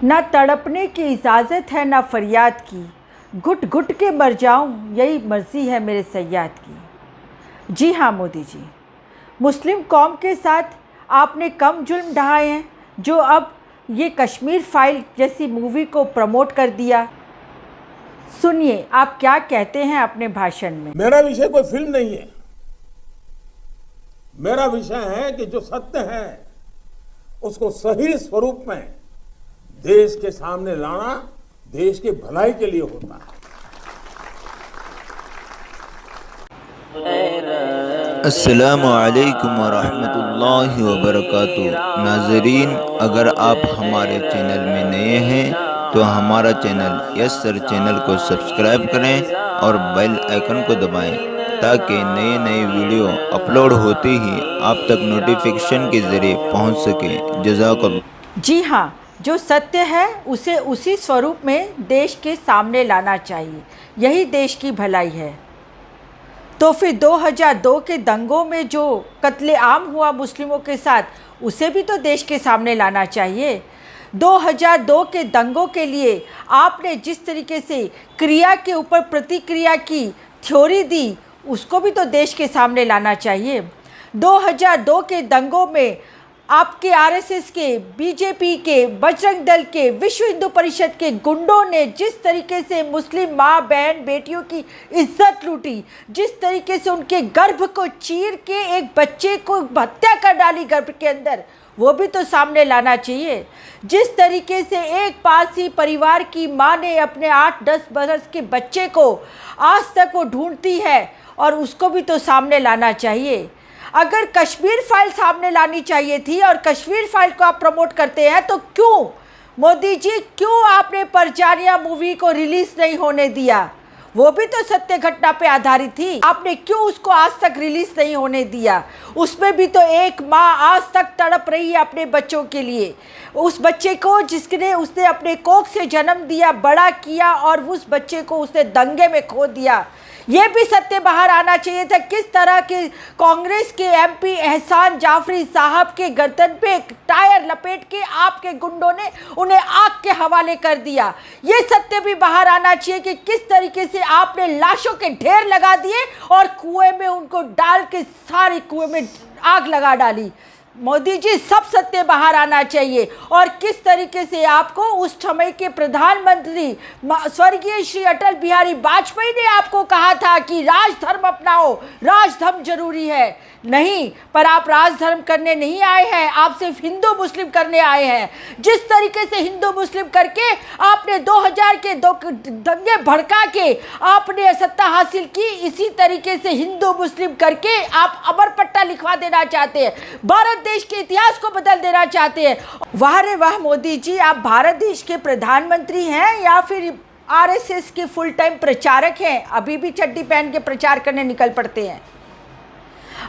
ना तड़पने की इजाज़त है ना फरियाद की, घुट घुट के मर जाऊं यही मर्ज़ी है मेरे सय्याद की। जी हाँ मोदी जी, मुस्लिम कौम के साथ आपने कम जुल्म ढाए हैं जो अब ये कश्मीर फाइल जैसी मूवी को प्रमोट कर दिया। सुनिए आप क्या कहते हैं अपने भाषण में। मेरा विषय कोई फिल्म नहीं है, मेरा विषय है कि जो सत्य है उसको सही स्वरूप में देश के सामने लाना देश के भलाई के लिए होता है। अस्सलामु अलैकुम वरहमतुल्लाहि वबरकातुहू। नाज़रीन, अगर आप हमारे चैनल में नए हैं तो हमारा चैनल यस सर चैनल को सब्सक्राइब करें और बेल आइकन को दबाएं ताकि नए नए वीडियो अपलोड होते ही आप तक नोटिफिकेशन के ज़रिए पहुंच सके। जज़ाकल्लाह। जी हाँ, जो सत्य है उसे उसी स्वरूप में देश के सामने लाना चाहिए, यही देश की भलाई है। तो फिर 2002 के दंगों में जो कत्लेआम हुआ मुस्लिमों के साथ, उसे भी तो देश के सामने लाना चाहिए। 2002 के दंगों के लिए आपने जिस तरीके से क्रिया के ऊपर प्रतिक्रिया की थ्योरी दी, उसको भी तो देश के सामने लाना चाहिए। 2002 के दंगों में आपके आरएसएस के, बीजेपी के, बजरंग दल के, विश्व हिंदू परिषद के गुंडों ने जिस तरीके से मुस्लिम माँ बहन बेटियों की इज्जत लूटी, जिस तरीके से उनके गर्भ को चीर के एक बच्चे को हत्या कर डाली गर्भ के अंदर, वो भी तो सामने लाना चाहिए। जिस तरीके से एक पारसी परिवार की माँ ने अपने 8-10 बरस के बच्चे को आज तक वो ढूंढती है, और उसको भी तो सामने लाना चाहिए। अगर कश्मीर फाइल सामने लानी चाहिए थी और कश्मीर फाइल को आप प्रमोट करते हैं, तो क्यों मोदी जी, क्यों आपने परजानिया मूवी को रिलीज नहीं होने दिया? वो भी तो सत्य घटना पे आधारित थी, आपने क्यों उसको आज तक रिलीज नहीं होने दिया? उसमें भी तो एक माँ आज तक तड़प रही है अपने बच्चों के लिए, उस बच्चे को जिसने उसने अपने कोख से जन्म दिया, बड़ा किया, और उस बच्चे को उसने दंगे में खो दिया। ये भी सत्य बाहर आना चाहिए था। किस तरह के कांग्रेस के एमपी एहसान जाफरी साहब के गर्दन पे टायर लपेट के आपके गुंडों ने उन्हें आग के हवाले कर दिया। ये सत्य भी बाहर आना चाहिए कि किस तरीके से आपने लाशों के ढेर लगा दिए और कुएं में उनको डाल के सारी कुएं में आग लगा डाली। मोदी जी, सब सत्य बाहर आना चाहिए। और किस तरीके से आपको उस समय के प्रधानमंत्री स्वर्गीय श्री अटल बिहारी वाजपेयी ने आपको कहा था कि राजधर्म अपनाओ, राजधर्म जरूरी है। नहीं, पर आप राजधर्म करने नहीं आए हैं, आप सिर्फ हिंदू मुस्लिम करने आए हैं। जिस तरीके से हिंदू मुस्लिम करके आपने 2000 के दंगे भड़का के आपने सत्ता हासिल की, इसी तरीके से हिंदू मुस्लिम करके आप अमर पट्टा लिखवा देना चाहते हैं, भारत देश के इतिहास को बदल देना चाहते हैं। वाह रे वाह मोदी जी, आप भारत देश के प्रधानमंत्री हैं या फिर आरएसएस के फुल टाइम प्रचारक हैं? अभी भी चड्डी पहन के प्रचार करने निकल पड़ते हैं।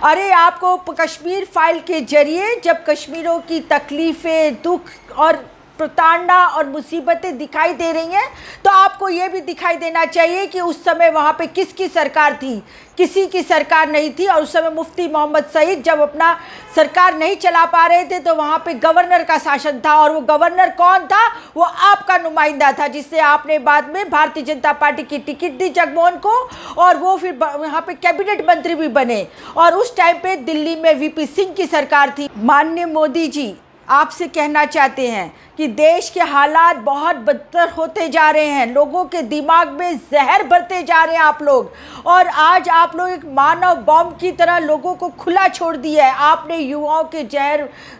अरे आपको कश्मीर फाइल के जरिए जब कश्मीरों की तकलीफ़ें, दुख और प्रताड़ना और मुसीबतें दिखाई दे रही हैं, तो आपको ये भी दिखाई देना चाहिए कि उस समय वहाँ पे किसकी सरकार थी? किसी की सरकार नहीं थी। और उस समय मुफ्ती मोहम्मद सईद जब अपना सरकार नहीं चला पा रहे थे, तो वहाँ पे गवर्नर का शासन था। और वो गवर्नर कौन था? वो आपका नुमाइंदा था, जिससे आपने बाद में भारतीय जनता पार्टी की टिकट दी जगमोहन को, और वो फिर वहाँ पे कैबिनेट मंत्री भी बने। और उस टाइम पे दिल्ली में वीपी सिंह की सरकार थी। माननीय मोदी जी, आपसे कहना चाहते हैं कि देश के हालात बहुत बदतर होते जा रहे हैं, लोगों के दिमाग में जहर भरते जा रहे हैं आप लोग, और आज आप लोग एक मानव बॉम्ब की तरह लोगों को खुला छोड़ दिया है। आपने युवाओं के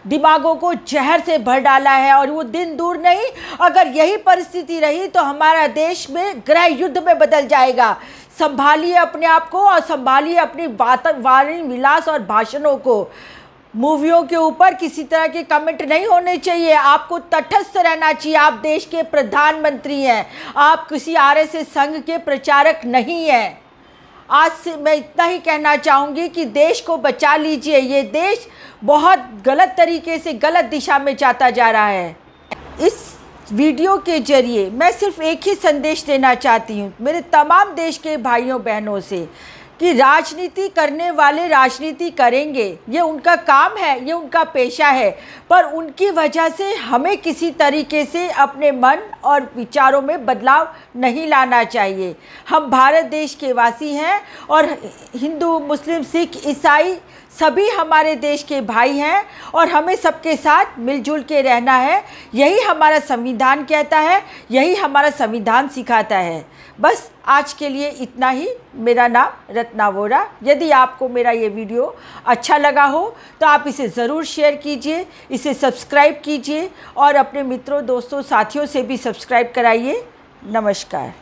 दिमागों को जहर से भर डाला है, और वो दिन दूर नहीं, अगर यही परिस्थिति रही तो हमारा देश में गृह युद्ध में बदल जाएगा। संभालिए अपने आप को और संभालिए अपनी वाणी विलास और भाषणों को। मूवियों के ऊपर किसी तरह के कमेंट नहीं होने चाहिए, आपको तटस्थ रहना चाहिए। आप देश के प्रधानमंत्री हैं, आप किसी आरएसएस संघ के प्रचारक नहीं हैं। आज से मैं इतना ही कहना चाहूँगी कि देश को बचा लीजिए, ये देश बहुत गलत तरीके से गलत दिशा में जाता जा रहा है। इस वीडियो के जरिए मैं सिर्फ एक ही संदेश देना चाहती हूँ मेरे तमाम देश के भाइयों बहनों से कि राजनीति करने वाले राजनीति करेंगे, ये उनका काम है, ये उनका पेशा है, पर उनकी वजह से हमें किसी तरीके से अपने मन और विचारों में बदलाव नहीं लाना चाहिए। हम भारत देश के वासी हैं और हिंदू, मुस्लिम, सिख, ईसाई सभी हमारे देश के भाई हैं और हमें सबके साथ मिलजुल के रहना है। यही हमारा संविधान कहता है, यही हमारा संविधान सिखाता है। बस आज के लिए इतना ही। मेरा नाम रत्ना वोरा। यदि आपको मेरा ये वीडियो अच्छा लगा हो तो आप इसे ज़रूर शेयर कीजिए, इसे सब्सक्राइब कीजिए और अपने मित्रों, दोस्तों, साथियों से भी सब्सक्राइब कराइए। नमस्कार।